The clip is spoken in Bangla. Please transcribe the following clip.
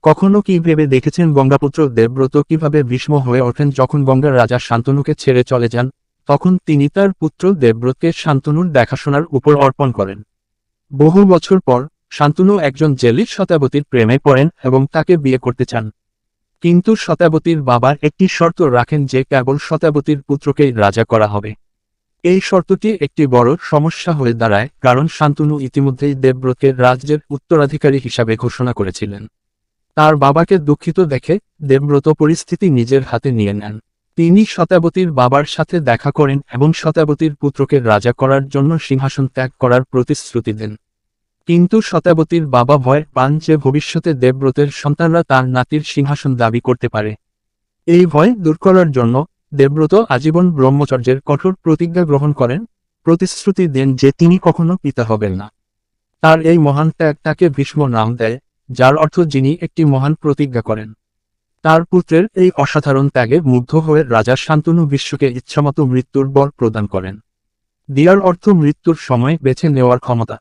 কখনো কি ভেবে দেখেছেন গঙ্গাপুত্র দেবব্রত কিভাবে ভীষ্ম হয়ে ওঠেন যখন গঙ্গার রাজা শান্তনুকে ছেড়ে চলে যান? তখন তিনি তার পুত্র দেবব্রতকে শান্তনুর দেখাশোনার উপর অর্পণ করেন। বহু বছর পর শান্তনু একজন জেলির শতাবতীর প্রেমে পড়েন এবং তাকে বিয়ে করতে চান। কিন্তু শতাবতীর বাবা একটি শর্ত রাখেন যে কেবল শতাবতীর পুত্রকেই রাজা করা হবে। এই শর্তটি একটি বড় সমস্যা হয়ে দাঁড়ায়, কারণ শান্তনু ইতিমধ্যেই দেবব্রতকে রাজ্যের উত্তরাধিকারী হিসাবে ঘোষণা করেছিলেন। তার বাবাকে দুঃখিত দেখে দেবব্রত পরিস্থিতি নিজের হাতে নিয়ে নেন। তিনি শতাবতীর বাবার সাথে দেখা করেন এবং শতাবতীর পুত্রকে রাজা করার জন্য সিংহাসন ত্যাগ করার প্রতিশ্রুতি দেন। কিন্তু শতাবতীর বাবা ভয় পান যে ভবিষ্যতে দেবব্রতের সন্তানরা তার নাতির সিংহাসন দাবি করতে পারে। এই ভয় দূর করার জন্য দেবব্রত আজীবন ব্রহ্মচর্যের কঠোর প্রতিজ্ঞা গ্রহণ করেন, প্রতিশ্রুতি দেন যে তিনি কখনো পিতা হবেন না। তার এই মহান ত্যাগ তাকে ভীষ্ম নাম দেয়, যার অর্থ যিনি একটি মহান প্রতিজ্ঞা করেন। তার পুত্রের এই অসাধারণ ত্যাগে মুগ্ধ হয়ে রাজা শান্তনু বিশ্বকে ইচ্ছামতো মৃত্যুর বর প্রদান করেন। দিয়ার অর্থ মৃত্যুর সময় বেছে নেওয়ার ক্ষমতা।